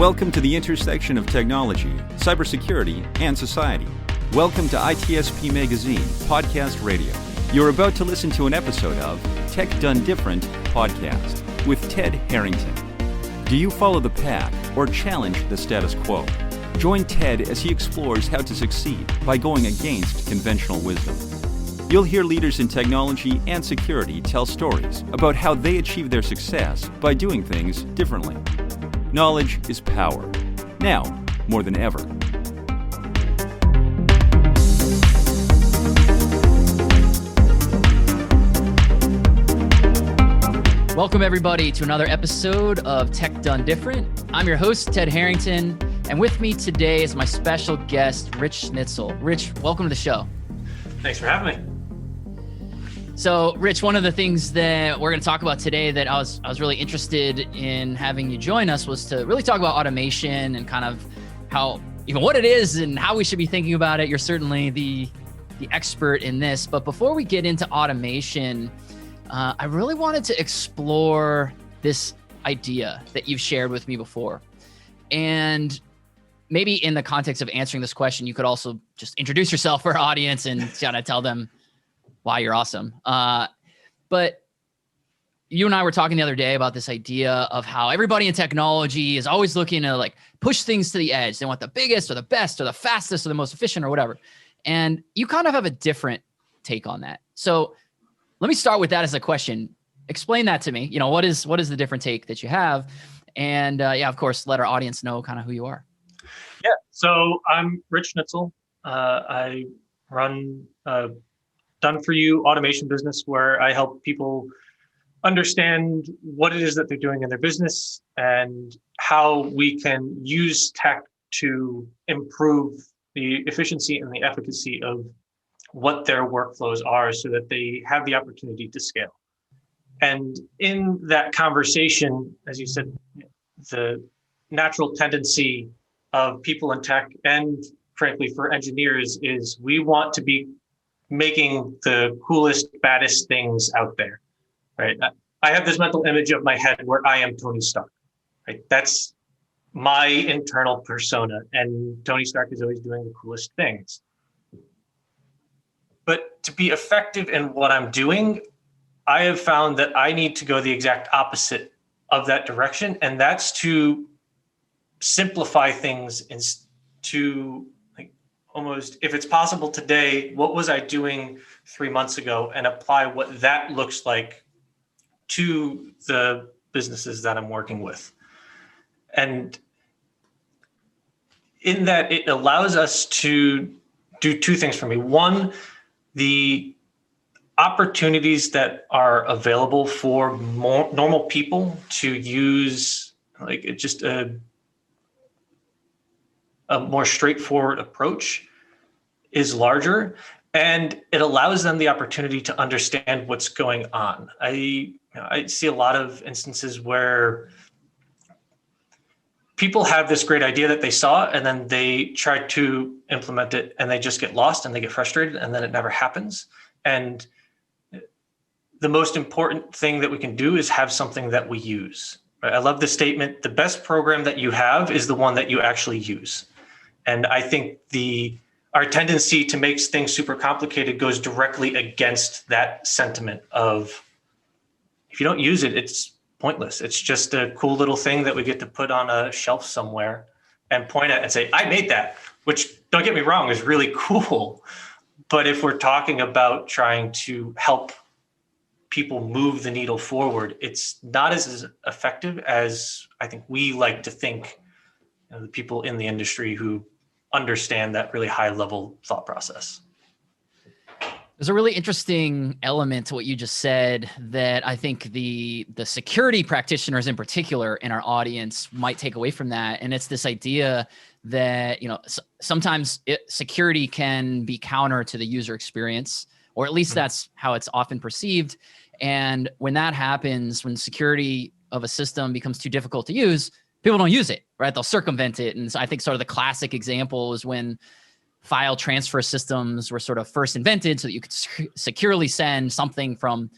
Welcome to the intersection of technology, cybersecurity, and society. Welcome to ITSP Magazine Podcast Radio. You're about to listen to an episode of Tech Done Different podcast with Ted Harrington. Do you follow the pack or challenge the status quo? Join Ted as he explores how to succeed by going against conventional wisdom. You'll hear leaders in technology and security tell stories about how they achieve their success by doing things differently. Knowledge is power. Now, more than ever. Welcome, everybody, to another episode of Tech Done Different. I'm your host, Ted Harrington, and with me today is my special guest, Rich Schnitzel. Rich, welcome to the show. Thanks for having me. So, Rich, one of the things that we're going to talk about today that I was really interested in having you join us was to really talk about automation and kind of how, even what it is and how we should be thinking about it. You're certainly the expert in this. But before we get into automation, I really wanted to explore this idea that you've shared with me before. And maybe in the context of answering this question, you could also just introduce yourself for our audience and kind of tell them why you're awesome. But you and I were talking the other day about this idea of how everybody in technology is always looking to like push things to the edge. They want the biggest or the best or the fastest or the most efficient or whatever. And you kind of have a different take on that. So let me start with that as a question. Explain that to me. You know, what is the different take that you have? And of course, let our audience know kind of who you are. Yeah, so I'm Rich Schnitzel. I run a done-for-you automation business where I help people understand what it is that they're doing in their business and how we can use tech to improve the efficiency and the efficacy of what their workflows are so that they have the opportunity to scale. And in that conversation, as you said, the natural tendency of people in tech and frankly for engineers is we want to be making the coolest, baddest things out there, right? I have this mental image of my head where I am Tony Stark, right? That's my internal persona, and Tony Stark is always doing the coolest things. But to be effective in what I'm doing, I have found that I need to go the exact opposite of that direction, and that's to simplify things and to almost, if it's possible today, what was I doing 3 months ago, and apply what that looks like to the businesses that I'm working with. And in that, it allows us to do two things for me. One, the opportunities that are available for more normal people to use like just a more straightforward approach is larger, and it allows them the opportunity to understand what's going on. I see a lot of instances where people have this great idea that they saw and then they try to implement it and they just get lost and they get frustrated and then it never happens. And the most important thing that we can do is have something that we use. Right? I love the statement, the best program that you have is the one that you actually use. And I think our tendency to make things super complicated goes directly against that sentiment of, if you don't use it, it's pointless. It's just a cool little thing that we get to put on a shelf somewhere and point at and say, I made that, which, don't get me wrong, is really cool. But if we're talking about trying to help people move the needle forward, it's not as effective as I think we like to think, the people in the industry who understand that really high level thought process. There's a really interesting element to what you just said that I think the security practitioners in particular in our audience might take away from that. And it's this idea that, sometimes security can be counter to the user experience, or at least that's how it's often perceived. And when that happens, when security of a system becomes too difficult to use, people don't use it, right? They'll circumvent it. And so I think sort of the classic example is when file transfer systems were sort of first invented so that you could securely send something from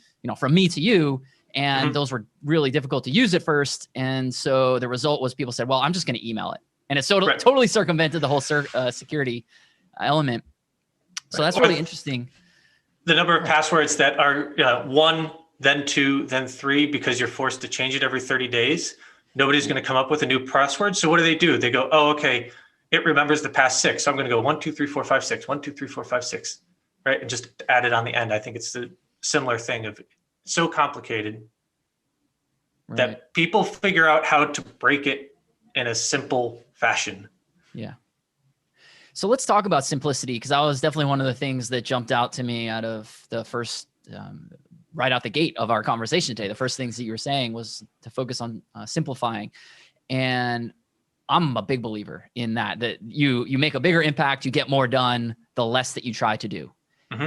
me to you. And those were really difficult to use at first. And so the result was people said, well, I'm just going to email it. And it's totally circumvented the whole security element. So that's really interesting. The number of passwords that are 1, then 2, then 3, because you're forced to change it every 30 days. Nobody's going to come up with a new password. So what do? They go, oh, okay, it remembers the past 6. So I'm going to go 1, 2, 3, 4, 5, 6, 1, 2, 3, 4, 5, 6, right? And just add it on the end. I think it's the similar thing of so complicated that people figure out how to break it in a simple fashion. Yeah. So let's talk about simplicity, because that was definitely one of the things that jumped out to me out of the first, right out the gate of our conversation today. The first things that you were saying was to focus on simplifying. And I'm a big believer in that you make a bigger impact, you get more done, the less that you try to do.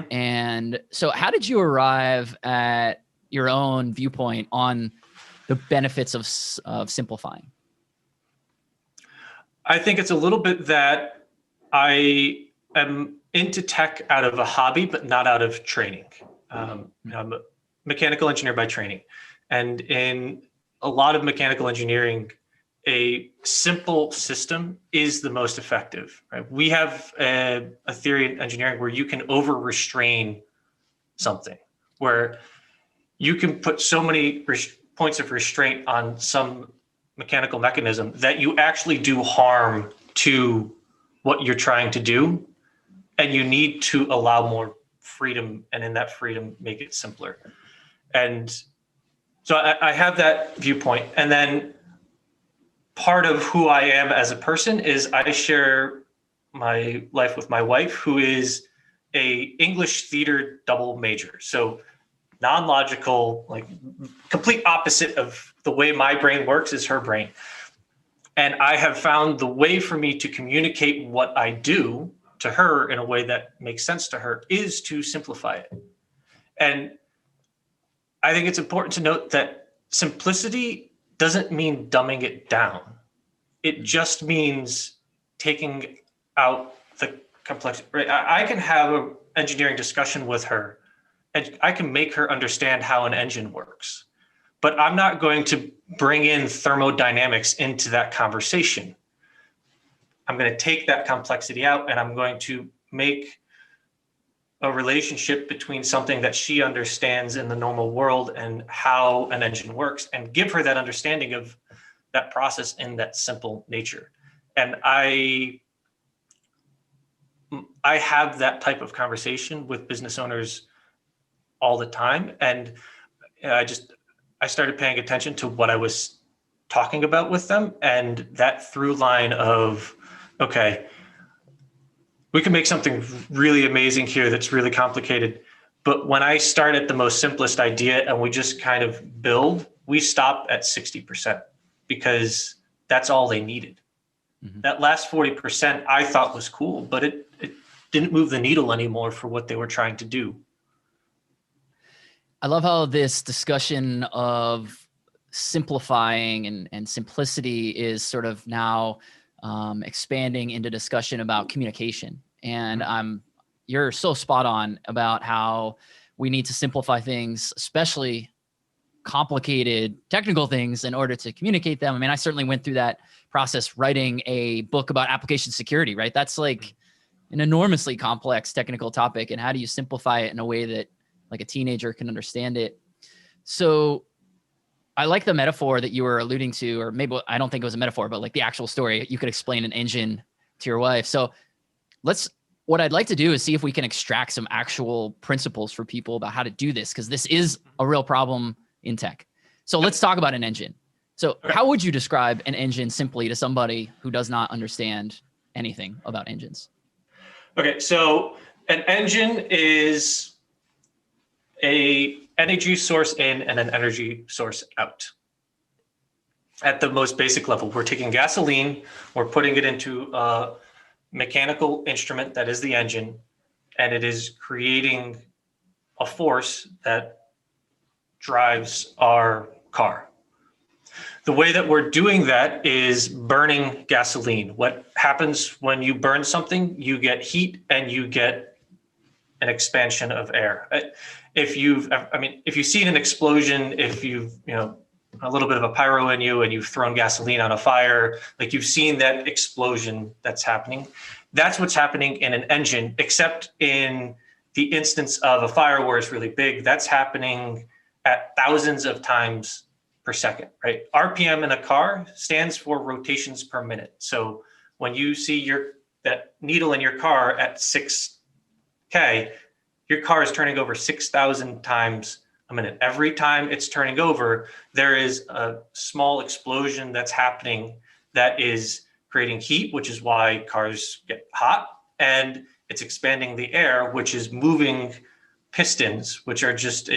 And so how did you arrive at your own viewpoint on the benefits of simplifying? I think it's a little bit that I am into tech out of a hobby, but not out of training. I'm a mechanical engineer by training. And in a lot of mechanical engineering, a simple system is the most effective. Right? We have a theory in engineering where you can over-restrain something, where you can put so many points of restraint on some mechanical mechanism that you actually do harm to what you're trying to do, and you need to allow more freedom, and in that freedom, make it simpler. And so I have that viewpoint. And then part of who I am as a person is I share my life with my wife, who is a English theater double major. So non-logical, like complete opposite of the way my brain works is her brain. And I have found the way for me to communicate what I do to her in a way that makes sense to her is to simplify it. And I think it's important to note that simplicity doesn't mean dumbing it down. It just means taking out the complexity. Right? I can have an engineering discussion with her, and I can make her understand how an engine works. But I'm not going to bring in thermodynamics into that conversation. I'm going to take that complexity out, and I'm going to make a relationship between something that she understands in the normal world and how an engine works, and give her that understanding of that process in that simple nature. And I have that type of conversation with business owners all the time. And I started paying attention to what I was talking about with them, and that through line of, okay, we can make something really amazing here that's really complicated. But when I start at the most simplest idea and we just kind of build, we stop at 60% because that's all they needed. That last 40% I thought was cool, but it didn't move the needle anymore for what they were trying to do. I love how this discussion of simplifying and simplicity is sort of now expanding into discussion about communication. And you're so spot on about how we need to simplify things, especially complicated technical things, in order to communicate them. I mean, I certainly went through that process writing a book about application security, right? That's like an enormously complex technical topic. And how do you simplify it in a way that like a teenager can understand it? So I like the metaphor that you were alluding to, or maybe I don't think it was a metaphor, but like the actual story, you could explain an engine to your wife. So what I'd like to do is see if we can extract some actual principles for people about how to do this, because this is a real problem in tech. So let's talk about an engine. So how would you describe an engine simply to somebody who does not understand anything about engines? Okay, so an engine is a energy source in and an energy source out. At the most basic level, we're taking gasoline, we're putting it into a mechanical instrument that is the engine, and it is creating a force that drives our car. The way that we're doing that is burning gasoline. What happens when you burn something? You get heat and you get an expansion of air. If you've seen an explosion, if you've, a little bit of a pyro in you and you've thrown gasoline on a fire, like you've seen that explosion that's happening. That's what's happening in an engine, except in the instance of a fire where it's really big, that's happening at thousands of times per second, right? RPM in a car stands for rotations per minute. So when you see that needle in your car at 6K, your car is turning over 6,000 times a minute. Every time it's turning over, there is a small explosion that's happening that is creating heat, which is why cars get hot, and it's expanding the air, which is moving pistons, which are it's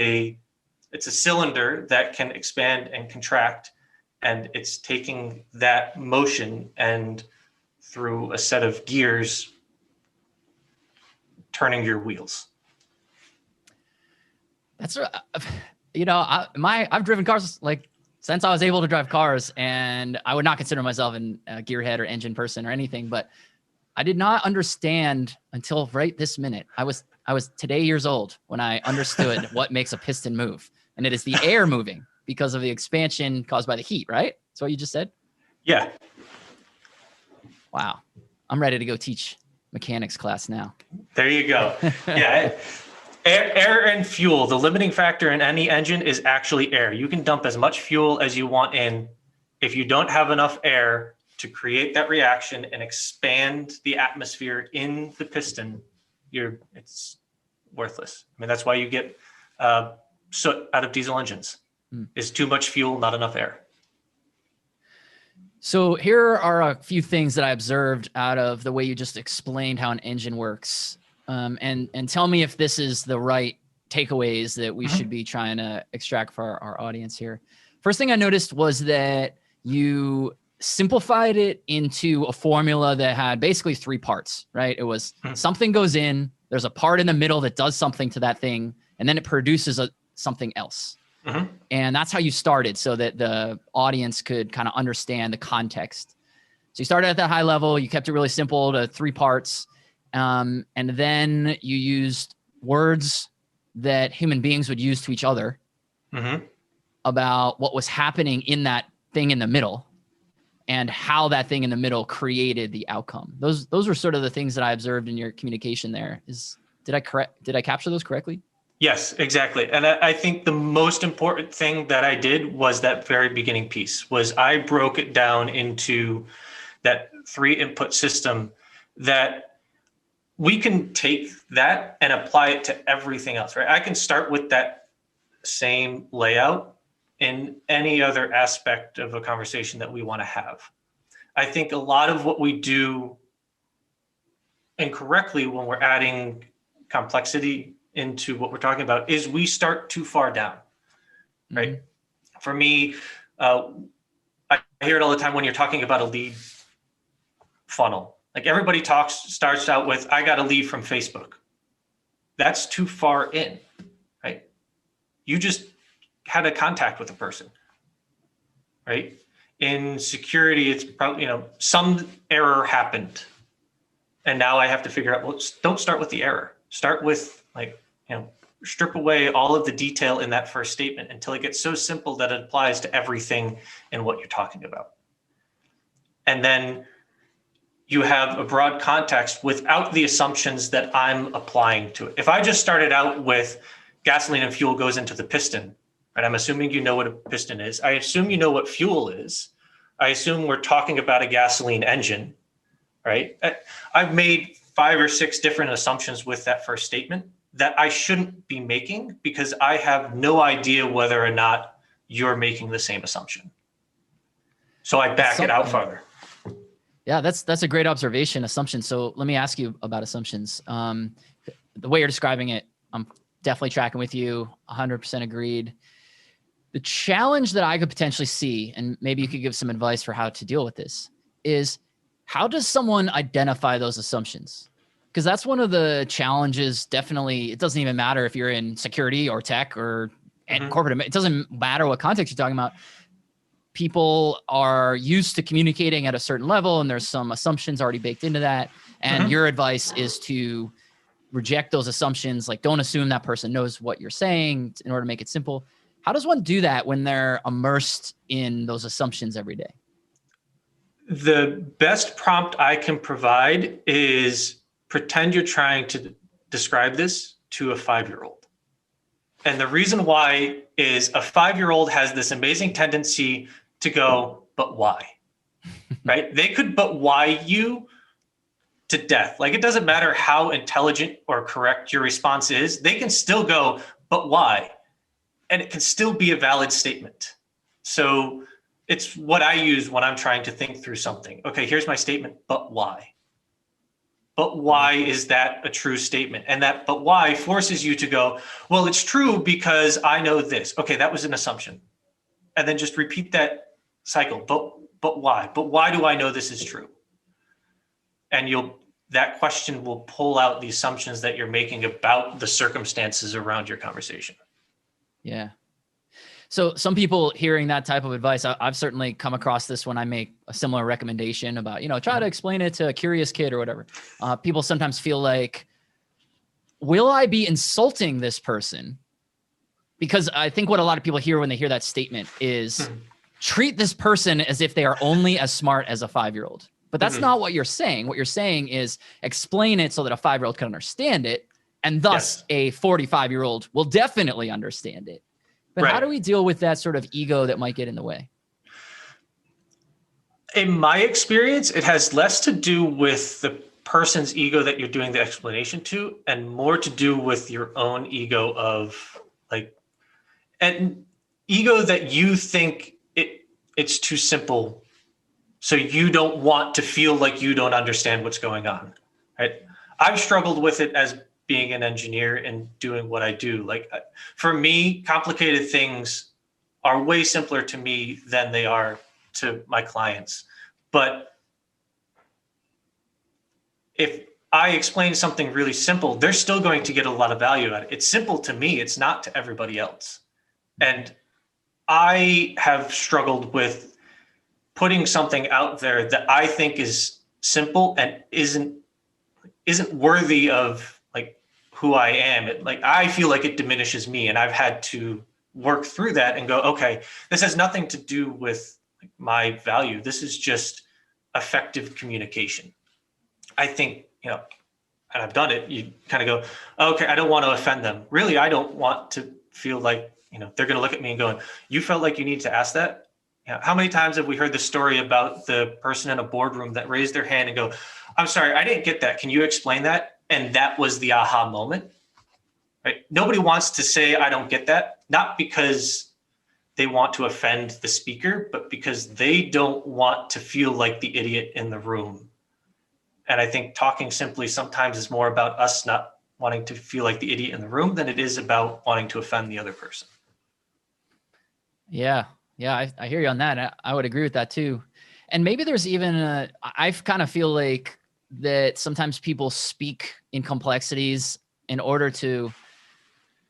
a cylinder that can expand and contract, and it's taking that motion and through a set of gears, turning your wheels. That's, I've driven cars like since I was able to drive cars, and I would not consider myself a gearhead or engine person or anything, but I did not understand until right this minute. I was today years old when I understood what makes a piston move, and it is the air moving because of the expansion caused by the heat, right? That's what you just said? Yeah. Wow. I'm ready to go teach mechanics class now. There you go. Yeah. Air and fuel, the limiting factor in any engine is actually air. You can dump as much fuel as you want in. If you don't have enough air to create that reaction and expand the atmosphere in the piston, it's worthless. I mean, that's why you get soot out of diesel engines. Is too much fuel, not enough air. So here are a few things that I observed out of the way you just explained how an engine works. And tell me if this is the right takeaways that we should be trying to extract for our audience here. First thing I noticed was that you simplified it into a formula that had basically 3 parts, right? It was something goes in, there's a part in the middle that does something to that thing, and then it produces something else. And that's how you started so that the audience could kind of understand the context. So you started at that high level, you kept it really simple to 3 parts. And then you used words that human beings would use to each other about what was happening in that thing in the middle and how that thing in the middle created the outcome. Those were sort of the things that I observed in your communication there. Did I capture those correctly? Yes, exactly. And I think the most important thing that I did was that very beginning piece was I broke it down into that 3 input system that we can take that and apply it to everything else, right? I can start with that same layout in any other aspect of a conversation that we want to have. I think a lot of what we do incorrectly when we're adding complexity into what we're talking about is we start too far down, right? For me, I hear it all the time when you're talking about a lead funnel. Like everybody starts out with, I got a lead from Facebook. That's too far in, right? You just had a contact with a person, right? In security, it's probably, some error happened. And now I have to figure out, well, don't start with the error. Start with strip away all of the detail in that first statement until it gets so simple that it applies to everything in what you're talking about. And then you have a broad context without the assumptions that I'm applying to it. If I just started out with gasoline and fuel goes into the piston, right? I'm assuming you know what a piston is. I assume you know what fuel is. I assume we're talking about a gasoline engine, right? I've made 5 or 6 different assumptions with that first statement that I shouldn't be making because I have no idea whether or not you're making the same assumption. So I back it out farther. Yeah, that's a great observation, assumption. So let me ask you about assumptions. The way you're describing it, I'm definitely tracking with you, 100% agreed. The challenge that I could potentially see, and maybe you could give some advice for how to deal with this, is how does someone identify those assumptions? Because that's one of the challenges, definitely. It doesn't even matter if you're in security or tech or corporate. It doesn't matter what context you're talking about. People are used to communicating at a certain level, and there's some assumptions already baked into that. And your advice is to reject those assumptions, like don't assume that person knows what you're saying in order to make it simple. How does one do that when they're immersed in those assumptions every day? The best prompt I can provide is pretend you're trying to describe this to a 5-year-old. And the reason why is a 5-year-old has this amazing tendency to go, but why? Right? They could but why you to death. Like, it doesn't matter how intelligent or correct your response is, they can still go, but why? And it can still be a valid statement. So it's what I use when I'm trying to think through something. Okay, here's my statement, but why? But why is that a true statement? And that but why forces you to go, well, it's true because I know this. Okay, that was an assumption. And then just repeat that cycle. But why? But why do I know this is true? And that question will pull out the assumptions that you're making about the circumstances around your conversation. Yeah. So some people hearing that type of advice, I've certainly come across this when I make a similar recommendation about, try to explain it to a curious kid or whatever. People sometimes feel like, will I be insulting this person? Because I think what a lot of people hear when they hear that statement is treat this person as if they are only as smart as a 5-year-old. But that's not what you're saying. What you're saying is explain it so that a 5-year-old can understand it. And thus a 45-year-old will definitely understand it. But how do we deal with that sort of ego that might get in the way? In my experience, it has less to do with the person's ego that you're doing the explanation to, and more to do with your own ego of and ego that you think it's too simple. So you don't want to feel like you don't understand what's going on, right? I've struggled with it as being an engineer and doing what I do. Like, for me, complicated things are way simpler to me than they are to my clients. But if I explain something really simple, they're still going to get a lot of value out of it. It's simple to me. It's not to everybody else. And I have struggled with putting something out there that I think is simple and isn't worthy of who I am. I feel like it diminishes me, and I've had to work through that and go, okay, this has nothing to do with my value. This is just effective communication. I think, and I've done it. You kind of go, okay, I don't want to offend them. Really, I don't want to feel like, they're going to look at me and going, you felt like you need to ask that? How many times have we heard the story about the person in a boardroom that raised their hand and go, I'm sorry, I didn't get that. Can you explain that? And that was the aha moment, right? Nobody wants to say, I don't get that, not because they want to offend the speaker, but because they don't want to feel like the idiot in the room. And I think talking simply sometimes is more about us not wanting to feel like the idiot in the room than it is about wanting to offend the other person. Yeah. Yeah, I hear you on that. I would agree with that too. And maybe there's even I kind of feel like that sometimes people speak in complexities in order to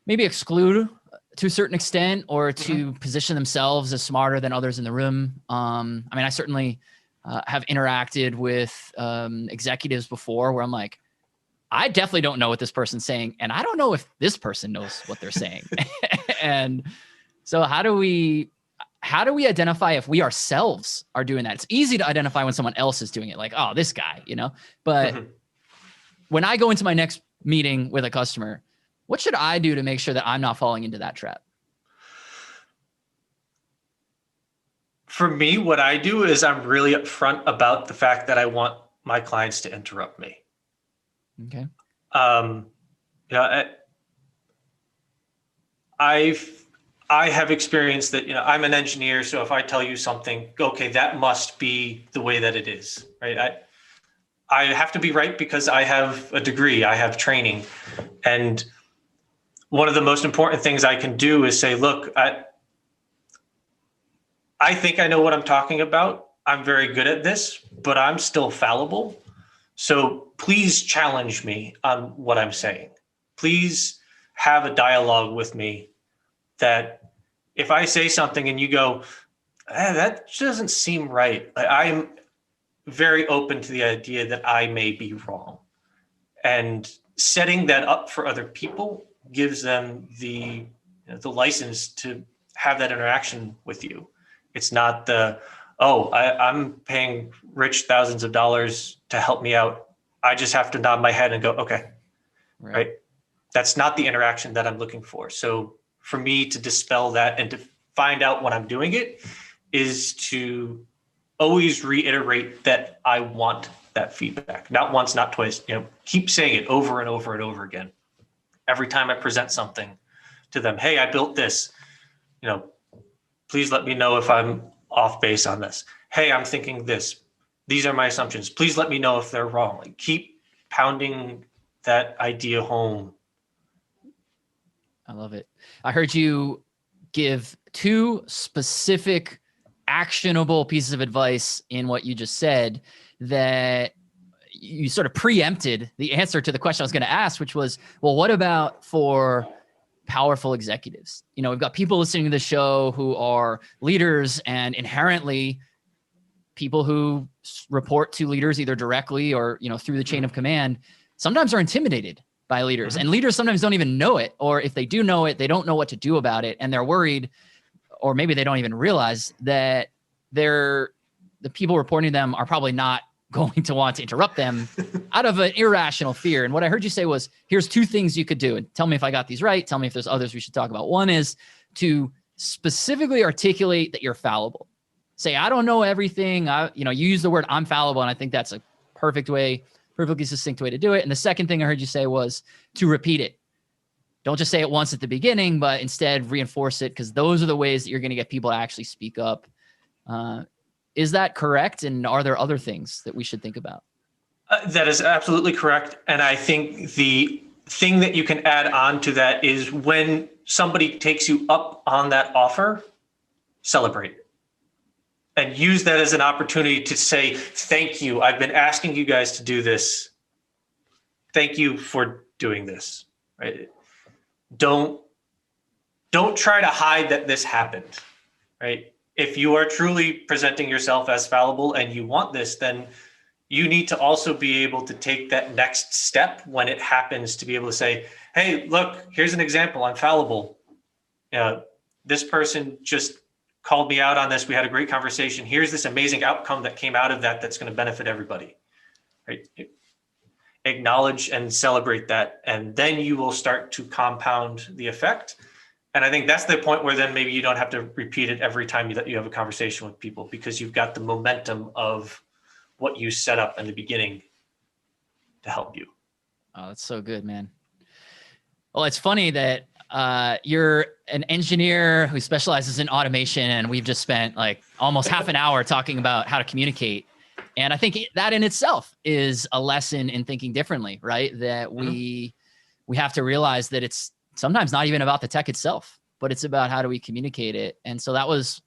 maybe exclude to a certain extent or to position themselves as smarter than others in the room. I certainly have interacted with executives before where I'm like, I definitely don't know what this person's saying. And I don't know if this person knows what they're saying. And so how do we identify if we ourselves are doing that? It's easy to identify when someone else is doing it, like, oh, this guy, but when I go into my next meeting with a customer, what should I do to make sure that I'm not falling into that trap? For me, what I do is I'm really upfront about the fact that I want my clients to interrupt me. Okay. I have experienced that, I'm an engineer. So if I tell you something, okay, that must be the way that it is, right? I have to be right because I have a degree, I have training. And one of the most important things I can do is say, look, I think I know what I'm talking about. I'm very good at this, but I'm still fallible. So please challenge me on what I'm saying. Please have a dialogue with me that if I say something and you go, that doesn't seem right, I'm very open to the idea that I may be wrong. And setting that up for other people gives them the license to have that interaction with you. It's not I'm paying Rich thousands of dollars to help me out. I just have to nod my head and go, okay, right? That's not the interaction that I'm looking for. So for me to dispel that and to find out when I'm doing it is to always reiterate that I want that feedback. Not once, not twice, keep saying it over and over and over again. Every time I present something to them, hey, I built this, please let me know if I'm off base on this. Hey, I'm thinking this. These are my assumptions. Please let me know if they're wrong. Like, keep pounding that idea home. I love it. I heard you give 2 specific actionable pieces of advice in what you just said that you sort of preempted the answer to the question I was going to ask, which was, well, what about for powerful executives? We've got people listening to the show who are leaders and inherently people who report to leaders either directly or, through the chain of command, sometimes are intimidated by leaders, and leaders sometimes don't even know it. Or if they do know it, they don't know what to do about it. And they're worried, or maybe they don't even realize that the people reporting to them are probably not going to want to interrupt them out of an irrational fear. And what I heard you say was, here's 2 things you could do. And tell me if I got these right. Tell me if there's others we should talk about. One is to specifically articulate that you're fallible. Say, I don't know everything. You use the word I'm fallible. And I think that's a perfectly succinct way to do it. And the second thing I heard you say was to repeat it. Don't just say it once at the beginning, but instead reinforce it, because those are the ways that you're going to get people to actually speak up. Is that correct? And are there other things that we should think about? That is absolutely correct. And I think the thing that you can add on to that is when somebody takes you up on that offer, celebrate. And use that as an opportunity to say, thank you. I've been asking you guys to do this. Thank you for doing this. Right? Don't try to hide that this happened. Right? If you are truly presenting yourself as fallible and you want this, then you need to also be able to take that next step when it happens, to be able to say, hey, look, here's an example. I'm fallible. This person just called me out on this. We had a great conversation. Here's this amazing outcome that came out of that that's going to benefit everybody. Right? Acknowledge and celebrate that, and then you will start to compound the effect. And I think that's the point where then maybe you don't have to repeat it every time that you have a conversation with people, because you've got the momentum of what you set up in the beginning to help you. Oh, that's so good, man. Well, it's funny that you're an engineer who specializes in automation, and we've just spent like almost half an hour talking about how to communicate. And I think that in itself is a lesson in thinking differently, right? That we have to realize that it's sometimes not even about the tech itself, but it's about how do we communicate it. And so that was,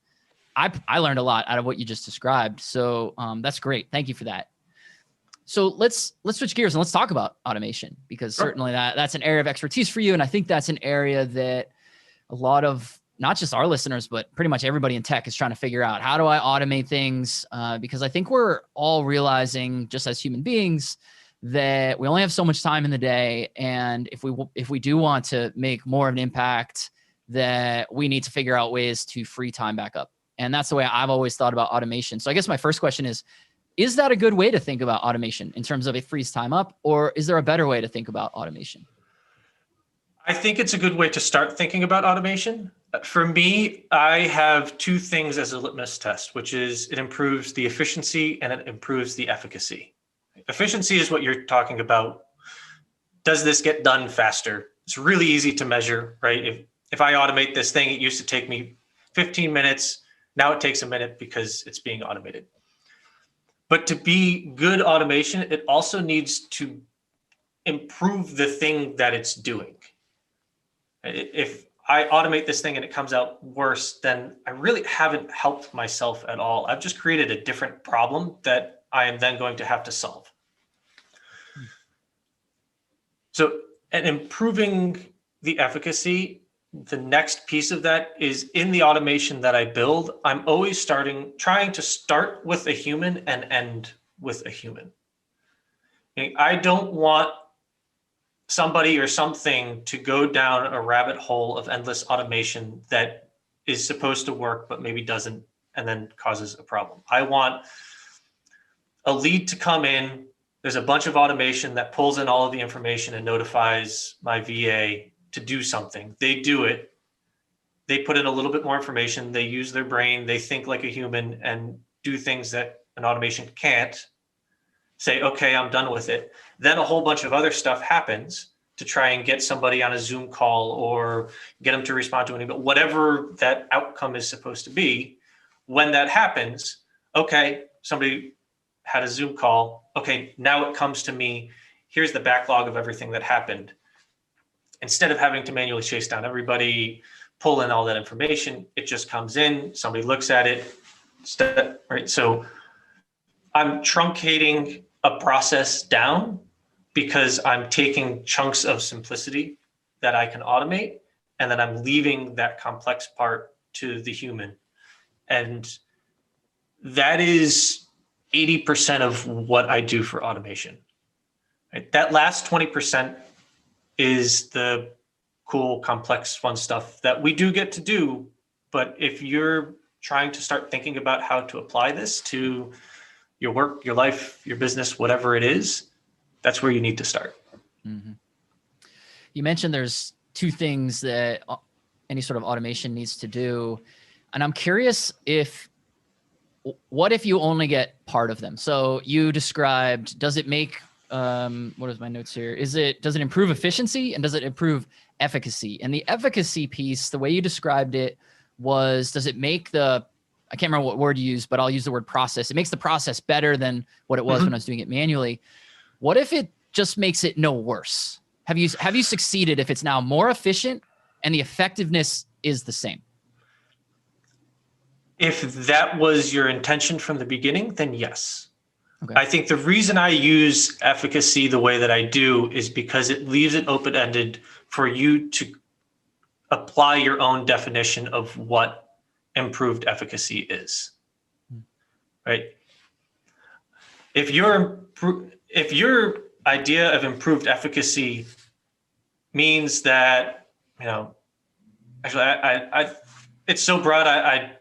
I learned a lot out of what you just described. So that's great. Thank you for that. So let's switch gears and let's talk about automation, because certainly that's an area of expertise for you. And I think that's an area that a lot of, not just our listeners, but pretty much everybody in tech is trying to figure out, how do I automate things? Because I think we're all realizing, just as human beings, that we only have so much time in the day. And if we do want to make more of an impact, that we need to figure out ways to free time back up. And that's the way I've always thought about automation. So I guess my first question is that a good way to think about automation in terms of it frees time up, or is there a better way to think about automation? I think it's a good way to start thinking about automation. For me, I have 2 things as a litmus test, which is it improves the efficiency and it improves the efficacy. Efficiency is what you're talking about. Does this get done faster? It's really easy to measure, right? If I automate this thing, it used to take me 15 minutes. Now it takes a minute because it's being automated. But to be good automation, it also needs to improve the thing that it's doing. If I automate this thing and it comes out worse, then I really haven't helped myself at all. I've just created a different problem that I am then going to have to solve. So, and improving the efficacy, the next piece of that is in the automation that I build, I'm always trying to start with a human and end with a human. I don't want somebody or something to go down a rabbit hole of endless automation that is supposed to work, but maybe doesn't, and then causes a problem. I want a lead to come in. There's a bunch of automation that pulls in all of the information and notifies my VA to do something. They do it. They put in a little bit more information. They use their brain. They think like a human and do things that an automation can't. Say, okay, I'm done with it. Then a whole bunch of other stuff happens to try and get somebody on a Zoom call or get them to respond to an email, whatever that outcome is supposed to be. When that happens, okay, somebody had a Zoom call. Okay, now it comes to me. Here's the backlog of everything that happened. Instead of having to manually chase down everybody, pull in all that information, it just comes in, somebody looks at it, right? So I'm truncating a process down because I'm taking chunks of simplicity that I can automate, and then I'm leaving that complex part to the human. And that is 80% of what I do for automation. Right? That last 20% is the cool, complex, fun stuff that we do get to do. But if you're trying to start thinking about how to apply this to your work, your life, your business, whatever it is, that's where you need to start. Mm-hmm. You mentioned there's two things that any sort of automation needs to do. And I'm curious what if you only get part of them? So you described, does it make, what is my notes here? Does it improve efficiency and does it improve efficacy? And the efficacy piece, the way you described it was, does it make I can't remember what word you used, but I'll use the word process. It makes the process better than what it was when I was doing it manually. What if it just makes it no worse? Have you succeeded if it's now more efficient and the effectiveness is the same? If that was your intention from the beginning, then yes. Okay. I think the reason I use efficacy the way that I do is because it leaves it open-ended for you to apply your own definition of what improved efficacy is. Right? If your idea of improved efficacy means that, actually, I it's so broad, I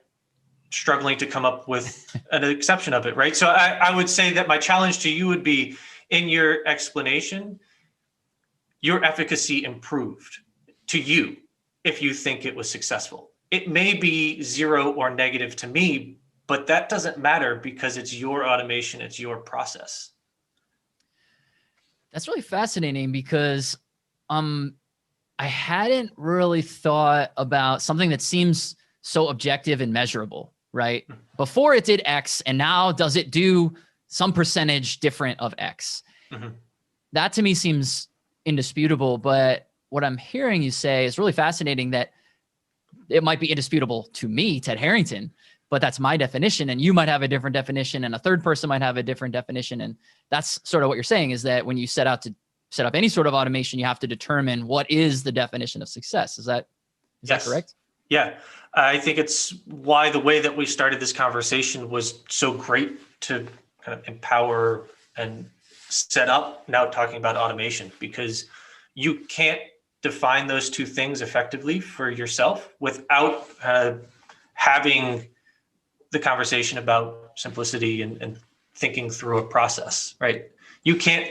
struggling to come up with an exception of it, right? So I would say that my challenge to you would be, in your explanation, your efficacy improved to you if you think it was successful. It may be 0 or negative to me, but that doesn't matter because it's your automation, it's your process. That's really fascinating because I hadn't really thought about something that seems so objective and measurable, right? Before it did X, and now does it do some percentage different of X? Mm-hmm. That to me seems indisputable, but what I'm hearing you say is really fascinating, that it might be indisputable to me, Ted Harrington, but that's my definition, and you might have a different definition, and a third person might have a different definition. And that's sort of what you're saying, is that when you set out to set up any sort of automation, you have to determine what is the definition of success. Is that correct? Yeah. I think it's why the way that we started this conversation was so great to kind of empower and set up now talking about automation, because you can't define those two things effectively for yourself without having the conversation about simplicity and thinking through a process, right? You can't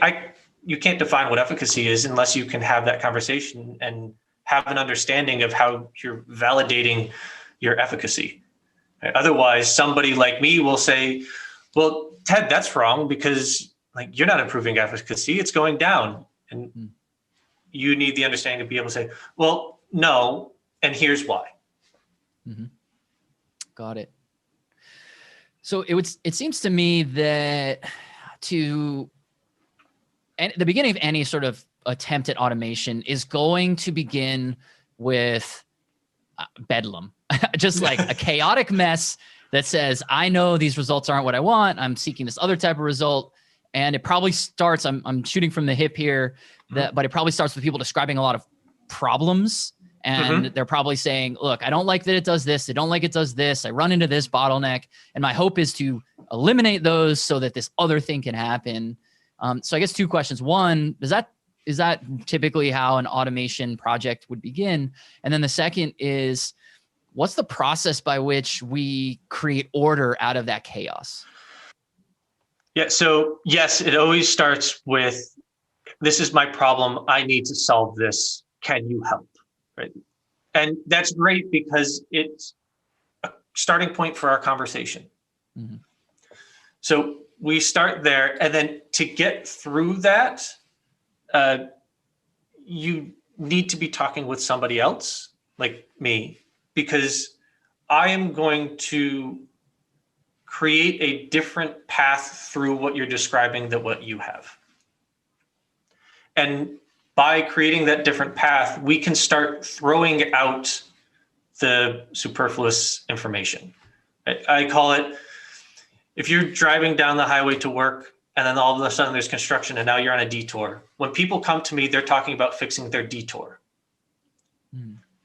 define what efficacy is unless you can have that conversation and have an understanding of how you're validating your efficacy. Right? Otherwise, somebody like me will say, well, Ted, that's wrong because you're not improving efficacy, it's going down. And you need the understanding to be able to say, well, no, and here's why. Mm-hmm. Got it. So it seems to me that the beginning of any sort of attempt at automation is going to begin with bedlam, just like a chaotic mess that says, I know these results aren't what I want. I'm seeking this other type of result. And it probably starts, I'm shooting from the hip here, but it probably starts with people describing a lot of problems. And they're probably saying, look, I don't like that it does this. I don't like it does this. I run into this bottleneck. And my hope is to eliminate those so that this other thing can happen. So I guess two questions. One, does that is that typically how an automation project would begin? And then the second is, what's the process by which we create order out of that chaos? Yeah. So yes, it always starts with, this is my problem. I need to solve this. Can you help? Right. And that's great because it's a starting point for our conversation. Mm-hmm. So we start there, and then to get through that, you need to be talking with somebody else like me, because I am going to create a different path through what you're describing than what you have. And by creating that different path, we can start throwing out the superfluous information. I call it, if you're driving down the highway to work and then all of a sudden there's construction and now you're on a detour. When people come to me, they're talking about fixing their detour.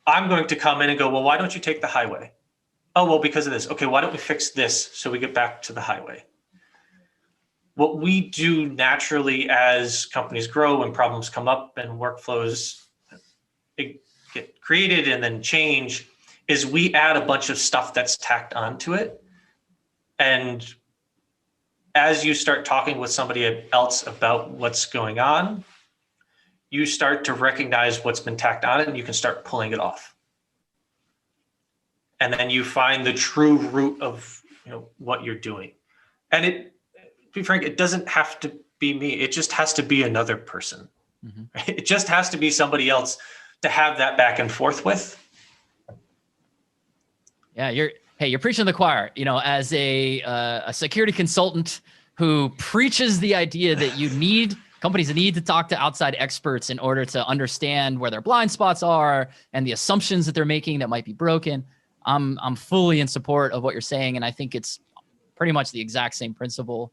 I'm going to come in and go, well, why don't you take the highway? Oh, well, because of this. Okay, why don't we fix this so we get back to the highway? What we do naturally as companies grow and problems come up and workflows get created and then change is we add a bunch of stuff that's tacked onto it. And as you start talking with somebody else about what's going on, you start to recognize what's been tacked on and you can start pulling it off. And then you find the true root of what you're doing. And to be frank, it doesn't have to be me. It just has to be another person. Mm-hmm. It just has to be somebody else to have that back and forth with. Yeah, you're preaching to the choir. As a security consultant who preaches the idea that companies need to talk to outside experts in order to understand where their blind spots are and the assumptions that they're making that might be broken. I'm fully in support of what you're saying, and I think it's pretty much the exact same principle.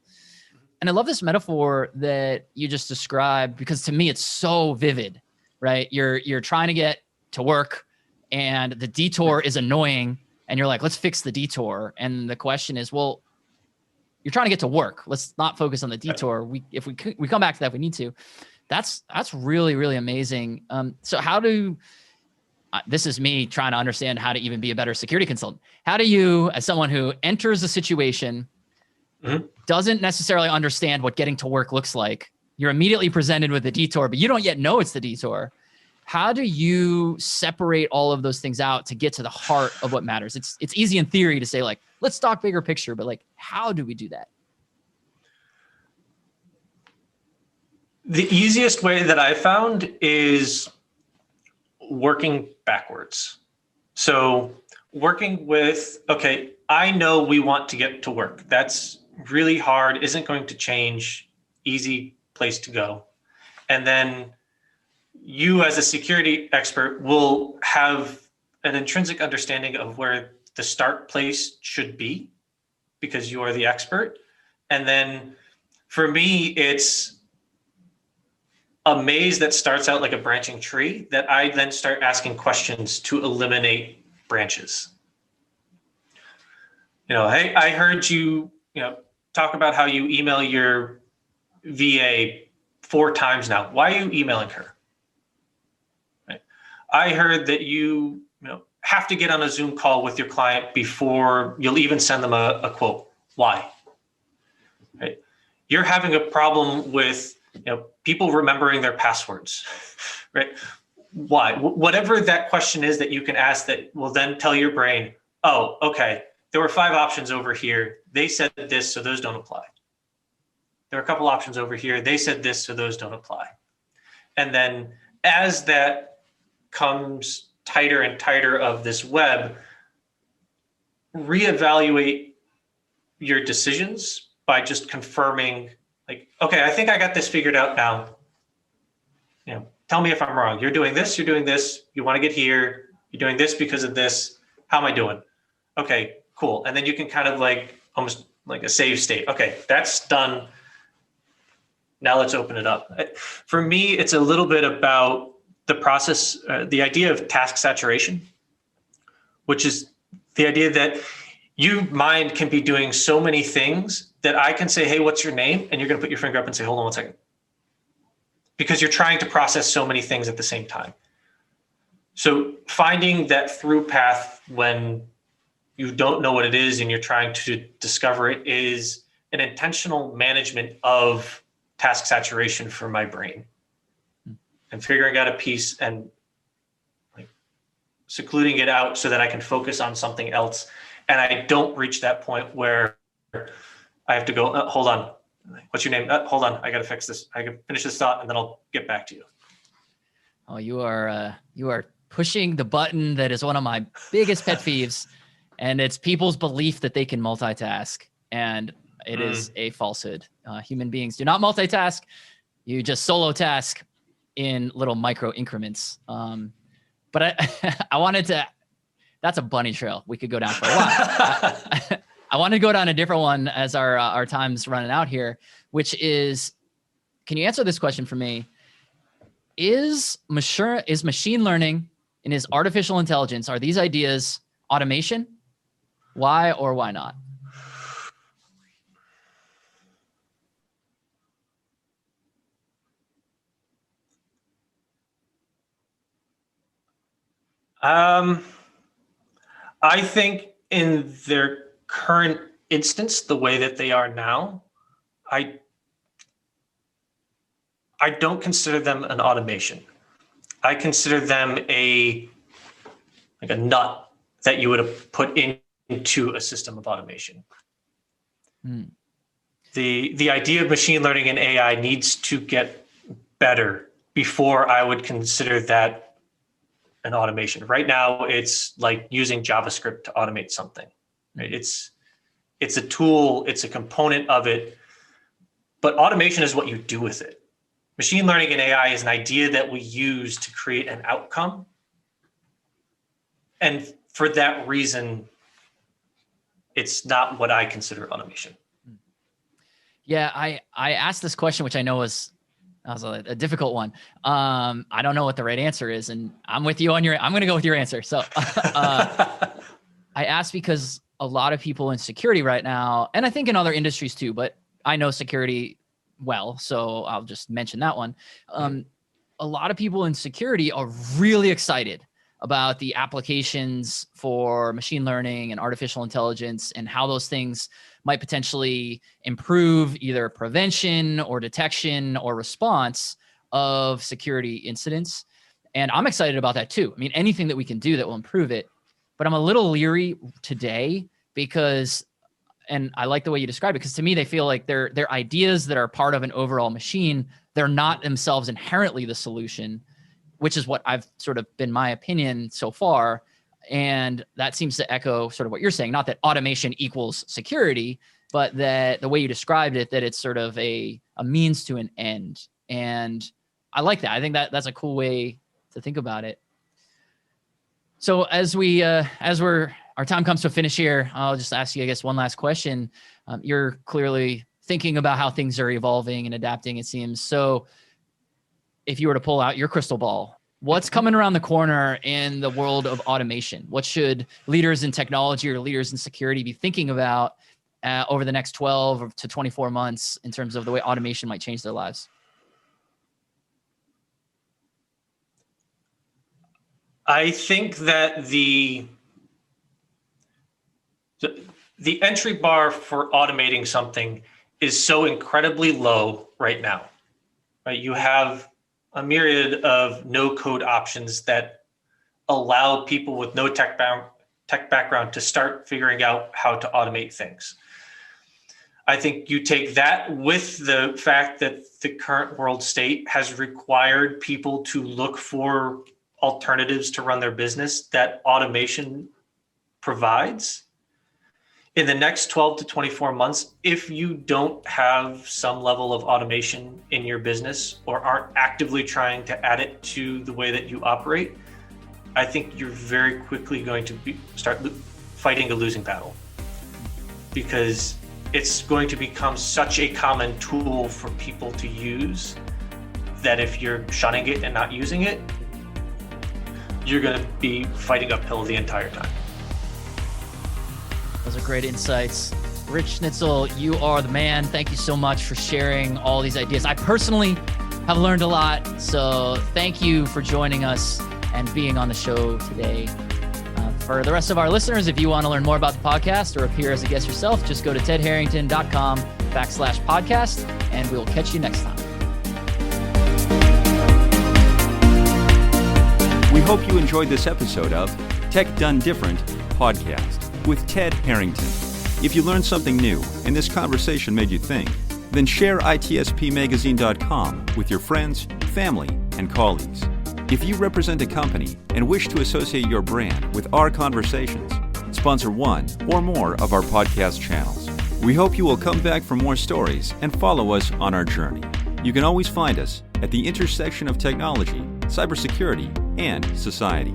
And I love this metaphor that you just described, because to me it's so vivid, right? You're trying to get to work and the detour is annoying, and you're like, let's fix the detour. And the question is, well, you're trying to get to work. Let's not focus on the detour. We come back to that if we need to. That's really, really amazing. So this is me trying to understand how to even be a better security consultant. How do you, as someone who enters a situation, doesn't necessarily understand what getting to work looks like, you're immediately presented with the detour, but you don't yet know it's the detour. How do you separate all of those things out to get to the heart of what matters? It's easy in theory to say, like, let's talk bigger picture, but like, how do we do that? The easiest way that I found is working backwards. So working with, okay, I know we want to get to work. That's really hard, isn't going to change, easy place to go. And then you as a security expert will have an intrinsic understanding of where the start place should be because you are the expert. And then for me, it's a maze that starts out like a branching tree that I then start asking questions to eliminate branches. Hey, I heard you, talk about how you email your VA 4 times now. Why are you emailing her? Right. I heard that you have to get on a Zoom call with your client before you'll even send them a quote. Why? Right. You're having a problem with people remembering their passwords, right? Why? Whatever that question is that you can ask that will then tell your brain, oh, okay, there were 5 options over here. They said this, so those don't apply. There are a couple options over here. They said this, so those don't apply. And then as that comes tighter and tighter of this web, reevaluate your decisions by just confirming, like, okay, I think I got this figured out now. Tell me if I'm wrong. You're doing this, you want to get here, you're doing this because of this. How am I doing? Okay, cool. And then you can kind of like almost like a save state. Okay, that's done. Now let's open it up. For me, it's a little bit about the process, the idea of task saturation, which is the idea that your mind can be doing so many things that I can say, hey, what's your name? And you're going to put your finger up and say, hold on 1 second. because you're trying to process so many things at the same time. So finding that through path when you don't know what it is and you're trying to discover it is an intentional management of task saturation for my brain, and figuring out a piece and like secluding it out so that I can focus on something else. And I don't reach that point where I have to go, hold on, what's your name? Hold on, I got to fix this. I can finish this thought and then I'll get back to you. Oh, you are pushing the button that is one of my biggest pet peeves, and it's people's belief that they can multitask. And it is a falsehood. Human beings do not multitask. You just solo task in little micro increments. But I wanted to, that's a bunny trail we could go down for a while. I want to go down a different one as our time's running out here, which is, can you answer this question for me? Is machine learning and is artificial intelligence, are these ideas automation? Why or why not? I think in their current instance, the way that they are now, I don't consider them an automation. I consider them like a nut that you would have put into a system of automation. The idea of machine learning and AI needs to get better before I would consider that an automation. Right now, it's like using JavaScript to automate something. Right? It's a tool, it's a component of it, but automation is what you do with it. Machine learning and AI is an idea that we use to create an outcome. And for that reason, it's not what I consider automation. Yeah, I asked this question, which I know was a difficult one. I don't know what the right answer is, and I'm with you on I'm going to go with your answer. So I asked because a lot of people in security right now, and I think in other industries too, but I know security well, so I'll just mention that one. A lot of people in security are really excited about the applications for machine learning and artificial intelligence and how those things might potentially improve either prevention or detection or response of security incidents. And I'm excited about that too. I mean, anything that we can do that will improve it, but I'm a little leery today because, and I like the way you describe it, because to me, they feel like they're ideas that are part of an overall machine. They're not themselves inherently the solution, which is what I've sort of been my opinion so far. And that seems to echo sort of what you're saying, not that automation equals security, but that the way you described it, that it's sort of a means to an end. And I like that. I think that's a cool way to think about it. So as our time comes to a finish here, I'll just ask you, I guess, one last question. You're clearly thinking about how things are evolving and adapting, it seems. So if you were to pull out your crystal ball, what's coming around the corner in the world of automation? What should leaders in technology or leaders in security be thinking about over the next 12 to 24 months in terms of the way automation might change their lives? I think that the entry bar for automating something is so incredibly low right now. Right? You have a myriad of no-code options that allow people with no tech background to start figuring out how to automate things. I think you take that with the fact that the current world state has required people to look for alternatives to run their business that automation provides. In the next 12 to 24 months, if you don't have some level of automation in your business or aren't actively trying to add it to the way that you operate, I think you're very quickly going to start fighting a losing battle, because it's going to become such a common tool for people to use that if you're shunning it and not using it, you're going to be fighting uphill the entire time. Those are great insights. Rich Schnitzel, you are the man. Thank you so much for sharing all these ideas. I personally have learned a lot. So thank you for joining us and being on the show today. For the rest of our listeners, if you want to learn more about the podcast or appear as a guest yourself, just go to tedharrington.com/podcast, and we'll catch you next time. We hope you enjoyed this episode of Tech Done Different podcast with Ted Harrington. If you learned something new and this conversation made you think, then share itspmagazine.com with your friends, family, and colleagues. If you represent a company and wish to associate your brand with our conversations, sponsor one or more of our podcast channels. We hope you will come back for more stories and follow us on our journey. You can always find us at the intersection of technology, cybersecurity, and society.